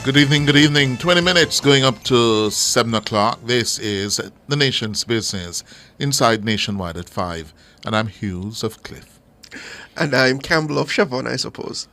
Good evening, good evening. 20 minutes going up to 7 o'clock. This is The Nation's Business inside Nationwide at 5. And I'm Hughes of Cliff. And I'm Campbell of Chevon, I suppose.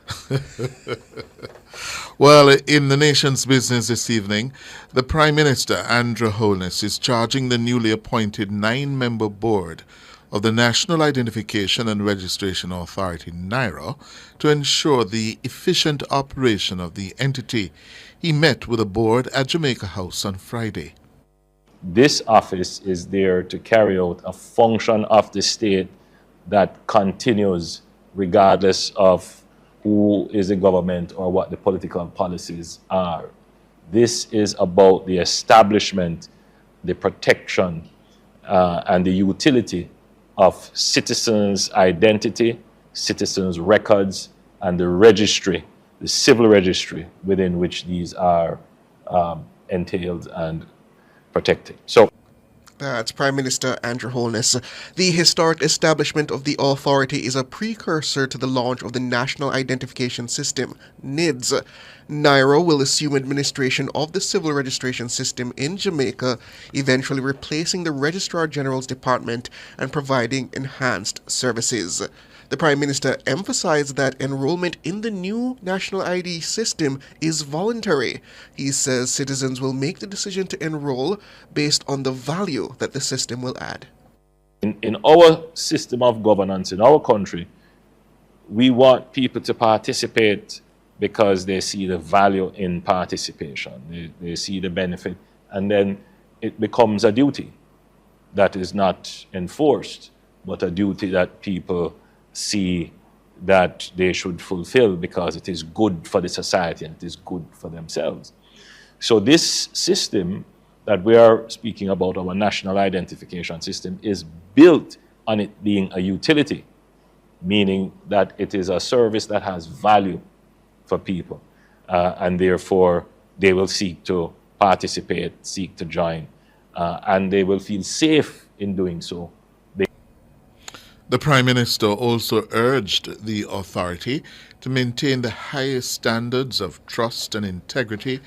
Well, in The Nation's Business this evening, the Prime Minister Andrew Holness is charging the newly appointed 9-member board of the National Identification and Registration Authority, NIRA, to ensure the efficient operation of the entity. He met with the board at Jamaica House on Friday. This office is there to carry out a function of the state that continues regardless of who is the government or what the political policies are. This is about the establishment, the protection, and the utility of citizens' identity, citizens' records, and the registry, the civil registry within which these are entailed and protected. So That's Prime Minister Andrew Holness. The historic establishment of the authority is a precursor to the launch of the National Identification System, NIDS. NIRA will assume administration of the civil registration system in Jamaica, eventually replacing the Registrar General's department and providing enhanced services. The Prime Minister emphasized that enrollment in the new national ID system is voluntary. He says citizens will make the decision to enroll based on the value that the system will add. in our system of governance in our country, we want people to participate because they see the value in participation. They see the benefit, and then it becomes a duty that is not enforced, but a duty that people see that they should fulfill because it is good for the society and it is good for themselves. So this system that we are speaking about, our national identification system, is built on it being a utility, meaning that it is a service that has value for people, and therefore they will seek to participate, seek to join, and they will feel safe in doing so. The Prime Minister also urged the authority to maintain the highest standards of trust and integrity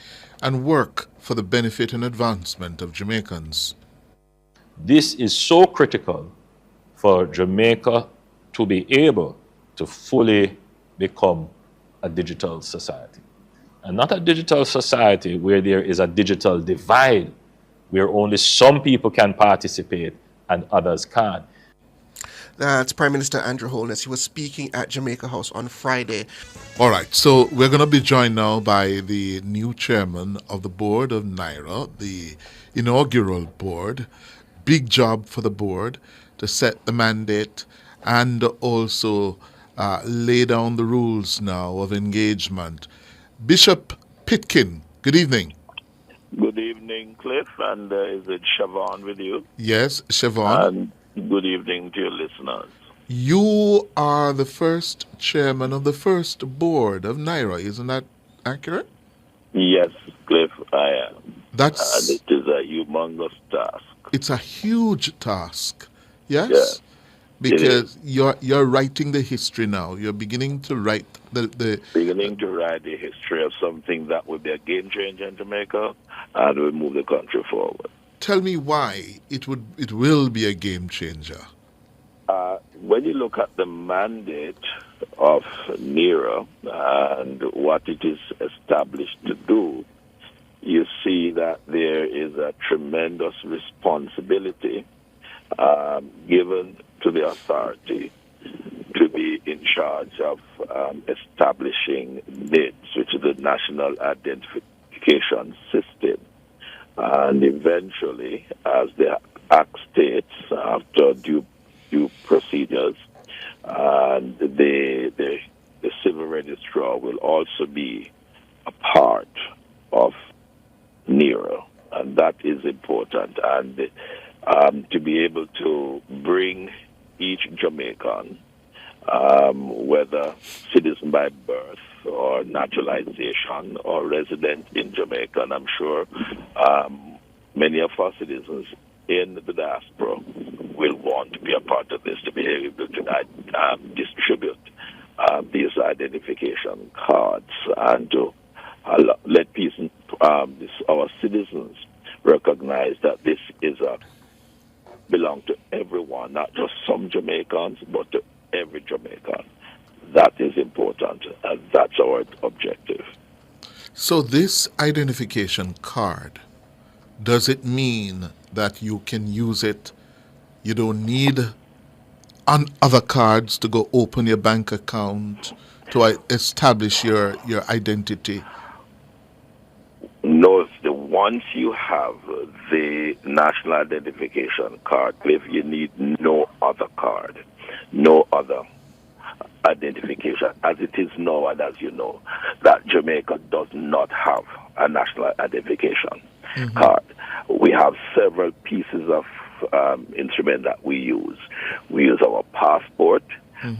and work for the benefit and advancement of Jamaicans. This is so critical for Jamaica to be able to fully become a digital society. And not a digital society where there is a digital divide, where only some people can participate and others can't. That's Prime Minister Andrew Holness. He was speaking at Jamaica House on Friday. All right, so we're going to be joined now by the new chairman of the board of NIRA, the inaugural board. Big job for the board to set the mandate and also lay down the rules now of engagement. Bishop Pitkin, good evening. Good evening, Cliff, and is it Chevon with you? Yes, Chevon. And good evening to your listeners. You are the first chairman of the first board of NIRA, isn't that accurate? Yes, Cliff, I am. And That's it is a humongous task. it's a huge task. Yes? Yeah, Because you're writing the history now. You're beginning to write the Beginning to write the history of something that will be a game changer in Jamaica and will move the country forward. tell me why it will be a game changer. When you look at the mandate of NIRA and what it is established to do, you see that there is a tremendous responsibility given to the authority to be in charge of establishing NIDS, which is the National Identification System. And eventually, as the Act states, after due procedures, and the civil registrar will also be a part of NIRA, and that is important. And to be able to bring each Jamaican, whether citizen by birth or naturalization or resident in Jamaica, and I'm sure many of our citizens in the diaspora will want to be a part of this, to be able to distribute these identification cards and to let our citizens recognize that this is belong to everyone, not just some Jamaicans, but to every Jamaican. That is important, and that's our objective. So this identification card, does it mean that you can use it? You don't need on other cards to go open your bank account to establish your identity? No, once you have the national identification card, Cliff, you need no other card, no other identification. As it is now, and as you know, that Jamaica does not have a national identification card. We have several pieces of instrument that we use. We use our passport,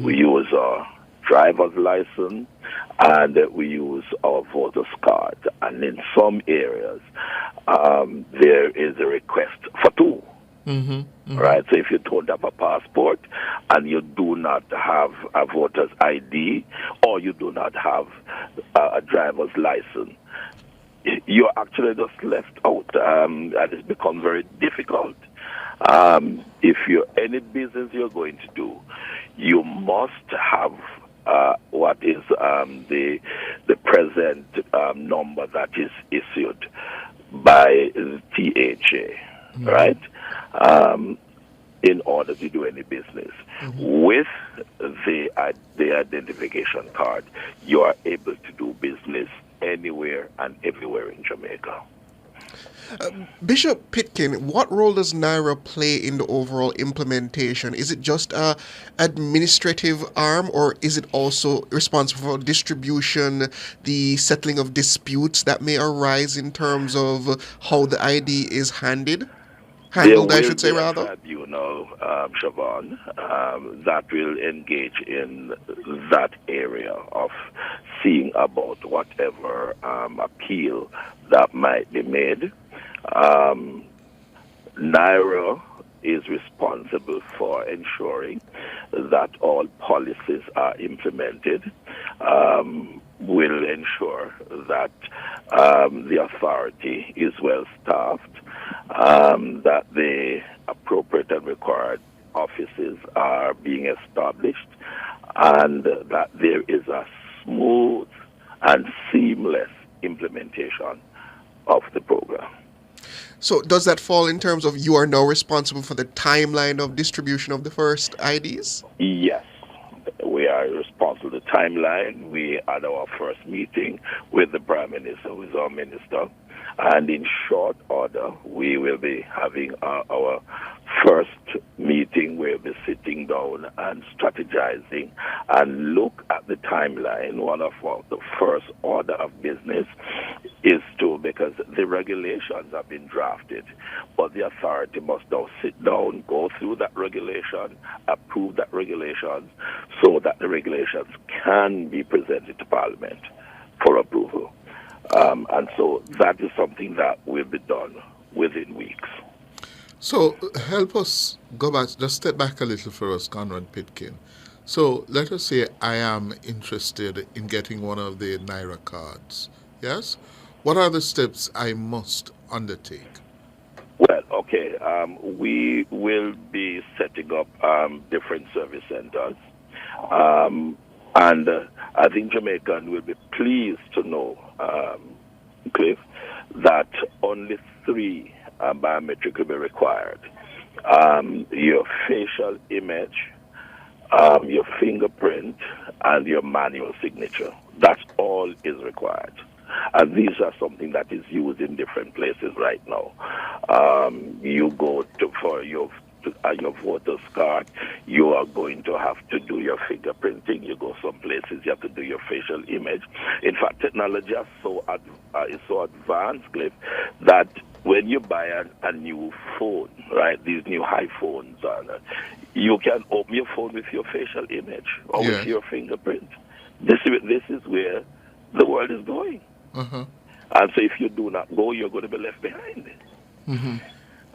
we use our driver's license, and we use our voter's card. And in some areas, there is a request for two. Right? So if you don't have a passport and you do not have a voter's ID or you do not have a driver's license, you're actually just left out, and it's become very difficult. If you're any business you're going to do, you must have what is the present number that is issued by the THA, right? In order to do any business. With the identification card, you are able to do business anywhere and everywhere in Jamaica. Bishop Pitkin, what role does NIRA play in the overall implementation? Is it just an administrative arm, or is it also responsible for distribution, the settling of disputes that may arise in terms of how the ID is handled, I should say, rather? There will be a tribunal, Chevon, that will engage in that area of seeing about whatever appeal that might be made. NIRA is responsible for ensuring that all policies are implemented, will ensure that the authority is well staffed, that the appropriate and required offices are being established, and that there is a smooth and seamless implementation of the program. So does that fall in terms of you are now responsible for the timeline of distribution of the first IDs? Yes. We are responsible for the timeline. We had our first meeting with the Prime Minister, who is our minister, and in short order, we will be having our first meeting. We'll be sitting down and strategizing and look at the timeline. One of the first order of business is to, because the regulations have been drafted, but the authority must now sit down, go through that regulation, approve that regulation, so that the regulations can be presented to Parliament for approval. And so that is something that will be done within weeks. So help us go back, just step back a little for us, Conrad Pitkin. So let us say I am interested in getting one of the NIRA cards. Yes? What are the steps I must undertake? Well, okay. We will be setting up different service centers. And I think Jamaican will be pleased to know, Cliff, that only 3 biometric will be required. Your facial image, your fingerprint, and your manual signature. That's all is required. And these are something that is used in different places right now. You go for your voter's card, you are going to have to do your fingerprinting. You go some places, you have to do your facial image. In fact, technology is so advanced, Cliff, that when you buy a new phone, right, these new iPhones, you can open your phone with your facial image or with your fingerprint. This is where the world is going. And so if you do not go, you're going to be left behind.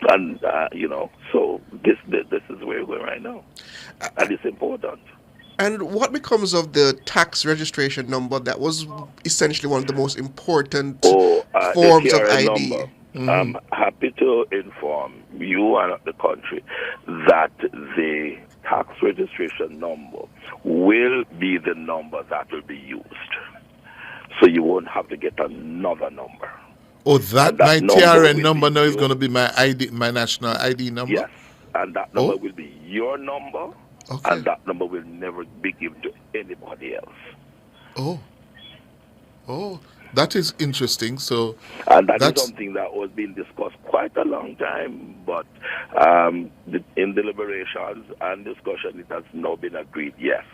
And, so this is where we're going right now. And it's important. And what becomes of the tax registration number that was essentially one of the most important The forms of TRN ID? number. I'm happy to inform you and the country that the tax registration number will be the number that will be used. So you won't have to get another number. Oh, And that that my number TRN will number be now is your, going to be my ID, my national ID number? yes, and that number Oh, will be your number, okay. and that number will never be given to anybody else. Oh, oh, that is interesting. So And that is that's something that was being discussed quite a long time, but in deliberations and discussion, it has now been agreed, yes,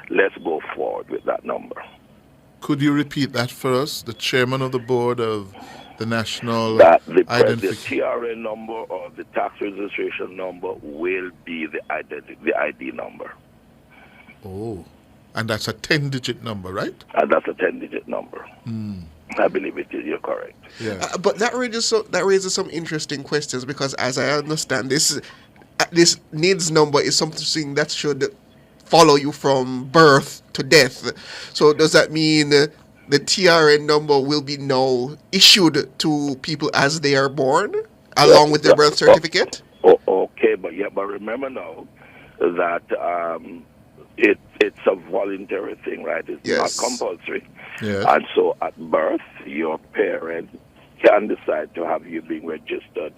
let's go forward with that number. Could you repeat that for us? The chairman of the board of the national That the identification. TRN number or the tax registration number will be the ID number. Oh, and that's a 10-digit number, right? And that's a 10-digit number. I believe it is. You're correct. Yeah. But that raises some interesting questions because, as I understand, this NIDS number is something that should follow you from birth to death. So does that mean the TRN number will be now issued to people as they are born, along with their birth certificate? Okay, but remember now that it's a voluntary thing, right? It's Yes. not compulsory. Yes. And so at birth, your parent can decide to have you being registered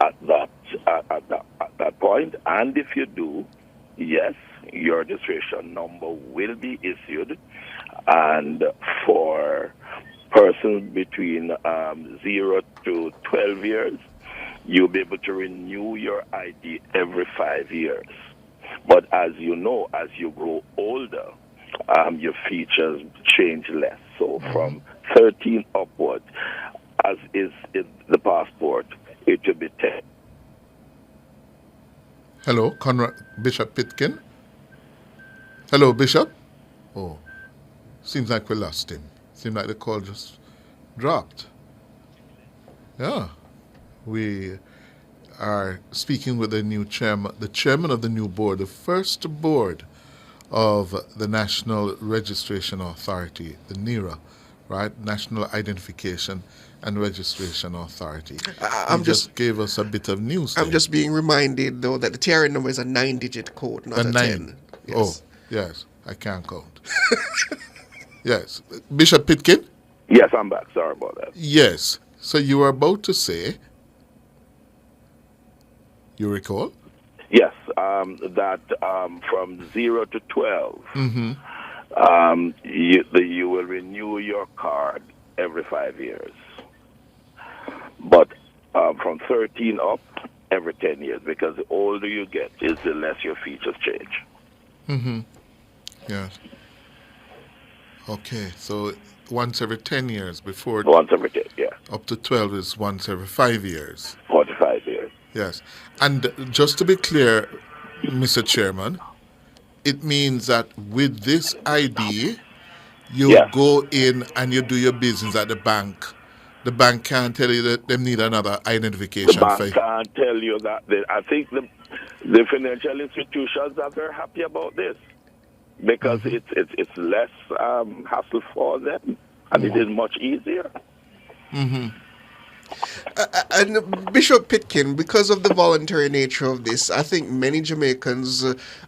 at that point. And if you do, yes, your registration number will be issued. And for persons between 0 to 12 years, you'll be able to renew your ID every 5 years. But as you know, as you grow older, your features change less. So from 13 upward, as is in the passport, it will be 10. Hello, Conrad, Bishop Pitkin. Hello, Bishop. Oh, seems like we lost him. Seems like the call just dropped. Yeah, we are speaking with the new chairman, the chairman of the new board, the first board of the National Registration Authority, the NIRA, right? National Identification and Registration Authority. He just gave us a bit of news. I'm just being reminded, though, that the TRN number is a 9-digit code, not a 10. 9. Yes. Oh, yes. I can't count. Yes. Bishop Pitkin? Yes, I'm back. Sorry about that. Yes. So you were about to say, you recall? Yes, that from 0 to 12, you will renew your card every 5 years. But from 13 up, every 10 years, because the older you get, is the less your features change. Yes. Okay. So once every 10 years before, Once every 10, yeah, up to 12 is once every 5 years. 45 years. Yes. And just to be clear, Mr. Chairman, it means that with this ID, you Yes. go in and you do your business at the bank. The bank can't tell you that they need another The identification bank for can't tell you that. I think the financial institutions are very happy about this because it's less hassle for them and it is much easier. And Bishop Pitkin, because of the voluntary nature of this, I think many Jamaicans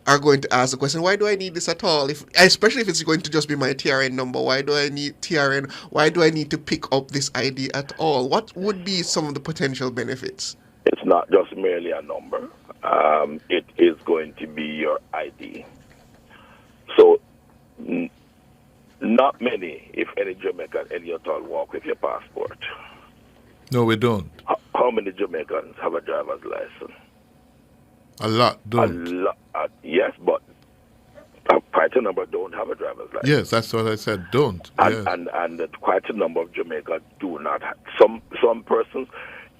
are going to ask the question, why do I need this at all? Especially if it's going to just be my TRN number, why do I need TRN? Why do I need to pick up this ID at all? What would be some of the potential benefits? It's not just merely a number. It is going to be your ID. So not many, if any Jamaican, any at all, walk with your passport. No, we don't. How many Jamaicans have a driver's license? A lot A don't. lot. Yes, but quite a number don't have a driver's license. Yes, that's what I said. Don't. And, Yes. and quite a number of Jamaicans do not have. Some persons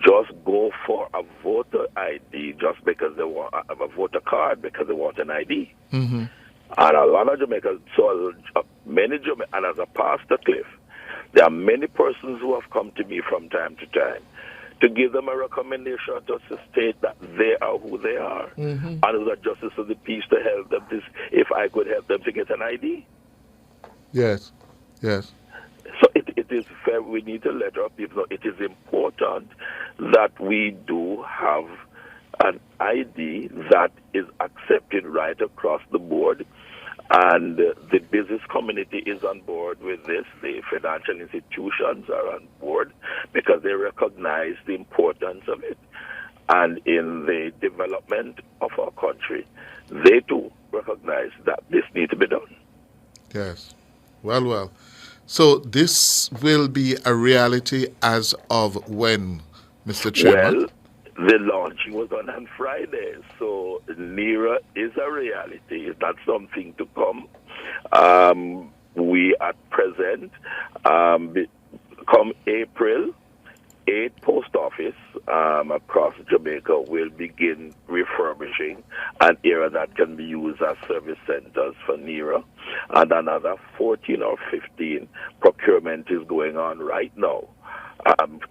just go for a voter ID just because they want a voter card because they want an ID. Mm-hmm. And a lot of Jamaicans, so many Jamaicans, and as a pastor, Cliff, there are many persons who have come to me from time to time to give them a recommendation to state that they are who they are, and the justice of the peace to help them. If I could help them to get an ID. Yes. Yes. So it is fair. We need to let our people know it is important that we do have an ID that is accepted right across the board. And the business community is on board with this. The financial institutions are on board because they recognize the importance of it. And in the development of our country, they too recognize that this needs to be done. Yes. Well. So this will be a reality as of when, Mr. Chairman? Well, the launching was on Friday, so NIRA is a reality. It's not something to come. We at present, come April, 8 post office across Jamaica will begin refurbishing an area that can be used as service centers for NIRA, and another 14 or 15 procurement is going on right now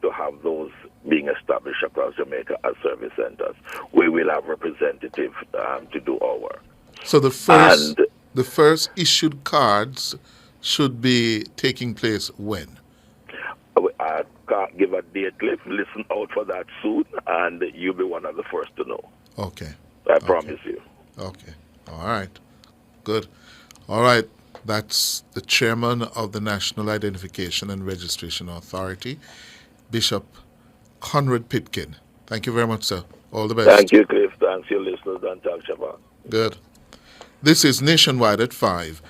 to have those being established across Jamaica as service centers. We will have representatives to do our work. So the first issued cards should be taking place when? I can't give a date. Listen out for that soon, and you'll be one of the first to know. Okay. I promise you. Okay. All right. Good. All right. That's the chairman of the National Identification and Registration Authority, Bishop Conrad Pitkin. Thank you very much, sir. All the best. Thank you, Cliff. Thanks, your listeners, and thanks, Chevon. Good. This is Nationwide at 5.